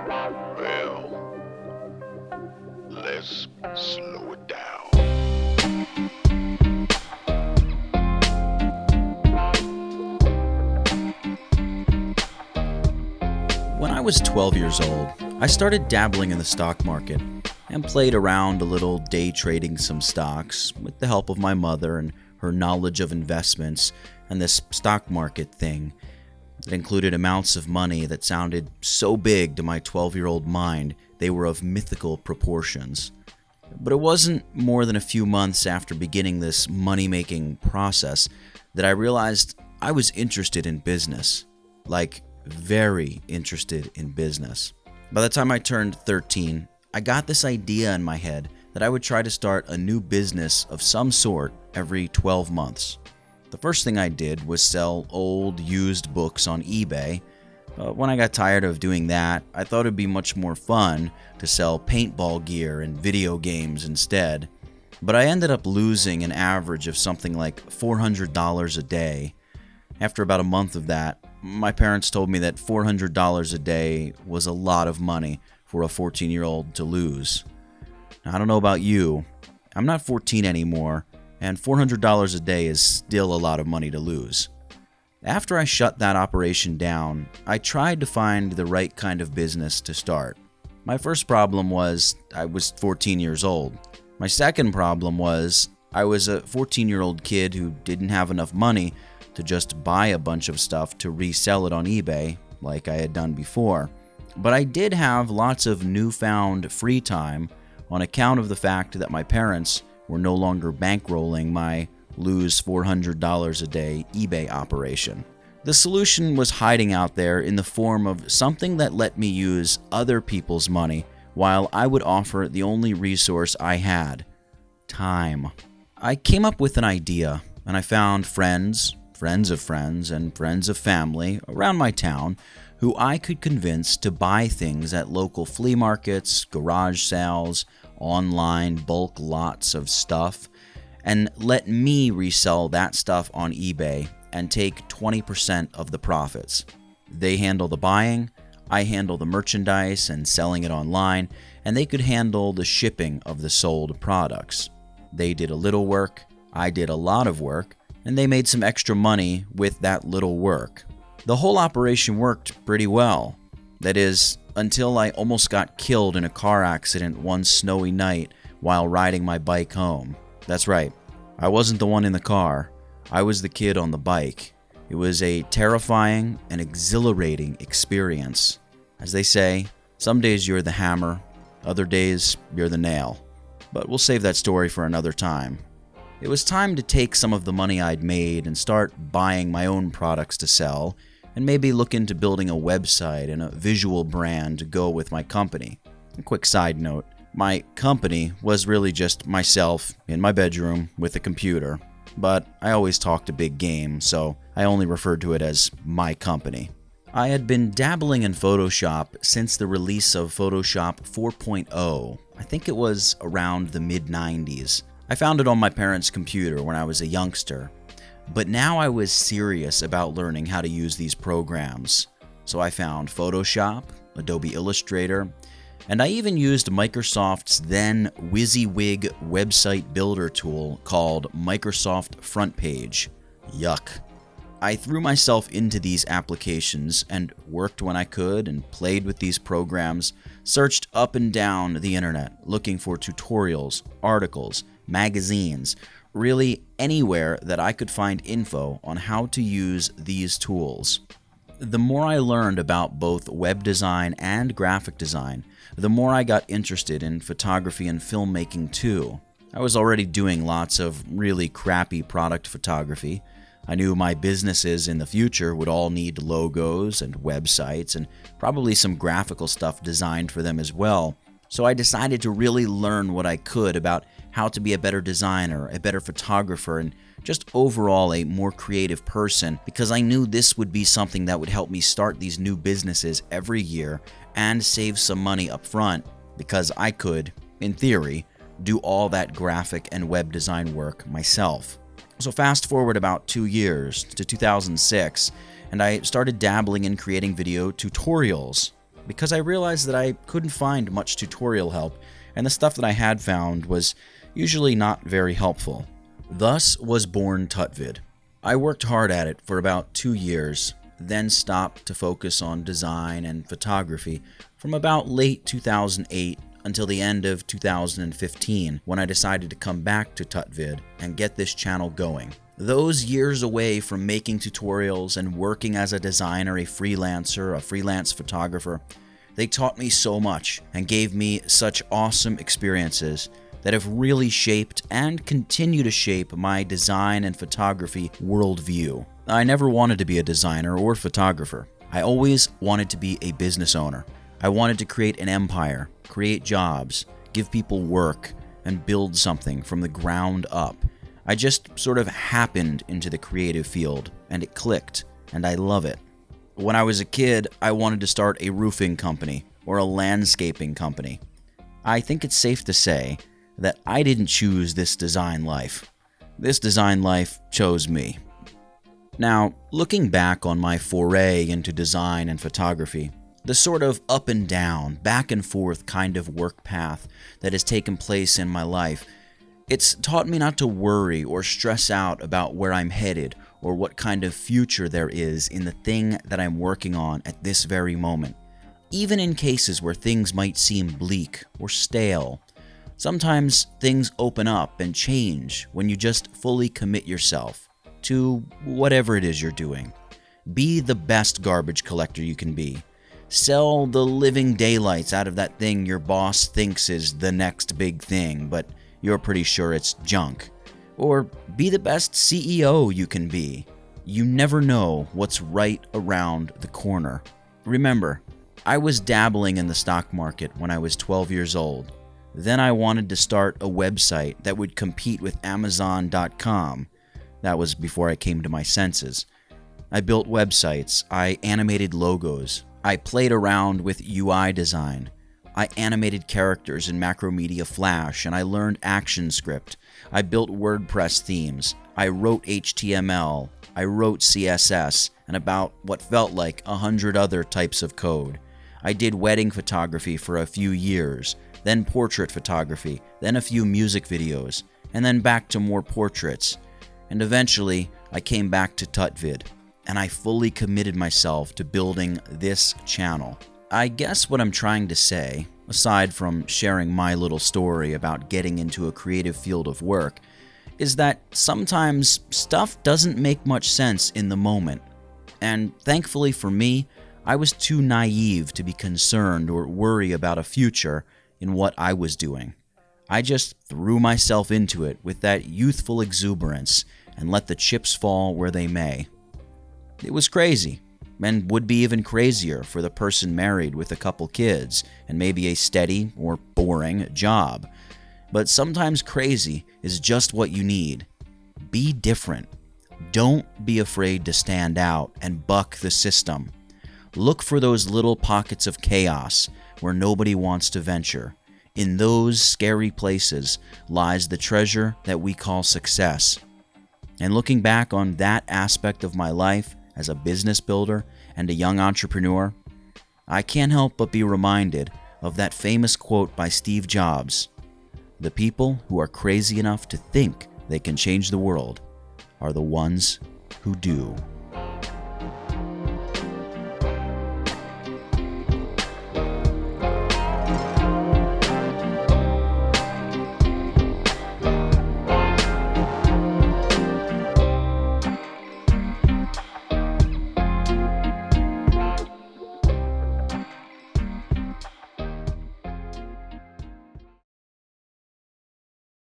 Well, let's slow it down. When I was 12 years old, I started dabbling in the stock market and played around a little day trading some stocks with the help of my mother and her knowledge of investments and this stock market thing. It included amounts of money that sounded so big to my 12-year-old mind they were of mythical proportions. But it wasn't more than a few months after beginning this money-making process that I realized I was interested in business. Like, very interested in business. By the time I turned 13, I got this idea in my head that I would try to start a new business of some sort every 12 months. The first thing I did was sell old, used books on eBay. When I got tired of doing that, I thought it'd be much more fun to sell paintball gear and video games instead. But I ended up losing an average of something like $400 a day. After about a month of that, my parents told me that $400 a day was a lot of money for a 14-year-old to lose. Now, I don't know about you, I'm not 14 anymore, and $400 a day is still a lot of money to lose. After I shut that operation down, I tried to find the right kind of business to start. My first problem was I was 14 years old. My second problem was I was a 14-year-old kid who didn't have enough money to just buy a bunch of stuff to resell it on eBay like I had done before. But I did have lots of newfound free time on account of the fact that my parents were no longer bankrolling my lose $400 a day eBay operation. The solution was hiding out there in the form of something that let me use other people's money while I would offer the only resource I had: time. I came up with an idea, and I found friends of friends, and friends of family around my town who I could convince to buy things at local flea markets, garage sales, online bulk lots of stuff, and let me resell that stuff on eBay and take 20% of the profits. They handle the buying, I handle the merchandise and selling it online, and they could handle the shipping of the sold products. They did a little work, I did a lot of work, and they made some extra money with that little work. The whole operation worked pretty well. That is, until I almost got killed in a car accident one snowy night while riding my bike home. That's right, I wasn't the one in the car. I was the kid on the bike. It was a terrifying and exhilarating experience. As they say, some days you're the hammer, other days you're the nail. But we'll save that story for another time. It was time to take some of the money I'd made and start buying my own products to sell, and maybe look into building a website and a visual brand to go with my company. A quick side note, my company was really just myself in my bedroom with a computer, but I always talked a big game, so I only referred to it as my company. I had been dabbling in Photoshop since the release of Photoshop 4.0. I think it was around the mid-90s. I found it on my parents' computer when I was a youngster, but now I was serious about learning how to use these programs. So I found Photoshop, Adobe Illustrator, and I even used Microsoft's then WYSIWYG website builder tool called Microsoft Front Page. Yuck. I threw myself into these applications and worked when I could and played with these programs, searched up and down the internet looking for tutorials, articles, magazines, really anywhere that I could find info on how to use these tools. The more I learned about both web design and graphic design, the more I got interested in photography and filmmaking too. I was already doing lots of really crappy product photography. I knew my businesses in the future would all need logos and websites and probably some graphical stuff designed for them as well. So I decided to really learn what I could about how to be a better designer, a better photographer, and just overall a more creative person, because I knew this would be something that would help me start these new businesses every year and save some money up front, because I could, in theory, do all that graphic and web design work myself. So fast forward about 2 years to 2006, and I started dabbling in creating video tutorials. because I realized that I couldn't find much tutorial help, and the stuff that I had found was usually not very helpful. Thus was born Tut Vid. I worked hard at it for about 2 years, then stopped to focus on design and photography from about late 2008 until the end of 2015, when I decided to come back to Tut Vid and get this channel going. Those years away from making tutorials and working as a designer, a freelancer, a freelance photographer, they taught me so much and gave me such awesome experiences that have really shaped and continue to shape my design and photography worldview. I never wanted to be a designer or photographer. I always wanted to be a business owner. I wanted to create an empire, create jobs, give people work, and build something from the ground up. I just sort of happened into the creative field, and it clicked, and I love it. When I was a kid, I wanted to start a roofing company or a landscaping company. I think it's safe to say that I didn't choose this design life. This design life chose me. Now, looking back on my foray into design and photography, the sort of up and down, back and forth kind of work path that has taken place in my life, it's taught me not to worry or stress out about where I'm headed or what kind of future there is in the thing that I'm working on at this very moment. Even in cases where things might seem bleak or stale, sometimes things open up and change when you just fully commit yourself to whatever it is you're doing. Be the best garbage collector you can be. Sell the living daylights out of that thing your boss thinks is the next big thing, but you're pretty sure it's junk. Or be the best CEO you can be. You never know what's right around the corner. Remember, I was dabbling in the stock market when I was 12 years old. Then I wanted to start a website that would compete with Amazon.com. That was before I came to my senses. I built websites, I animated logos, I played around with UI design, I animated characters in Macromedia Flash, and I learned ActionScript. I built WordPress themes, I wrote HTML, I wrote CSS, and about what felt like 100 other types of code. I did wedding photography for a few years, then portrait photography, then a few music videos, and then back to more portraits. And eventually, I came back to Tut Vid, and I fully committed myself to building this channel. I guess what I'm trying to say, aside from sharing my little story about getting into a creative field of work, is that sometimes stuff doesn't make much sense in the moment. And thankfully for me, I was too naive to be concerned or worry about a future in what I was doing. I just threw myself into it with that youthful exuberance and let the chips fall where they may. It was crazy, and would be even crazier for the person married with a couple kids and maybe a steady or boring job. But sometimes crazy is just what you need. Be different. Don't be afraid to stand out and buck the system. Look for those little pockets of chaos where nobody wants to venture. In those scary places lies the treasure that we call success. And looking back on that aspect of my life as a business builder and a young entrepreneur, I can't help but be reminded of that famous quote by Steve Jobs: "The people who are crazy enough to think they can change the world are the ones who do."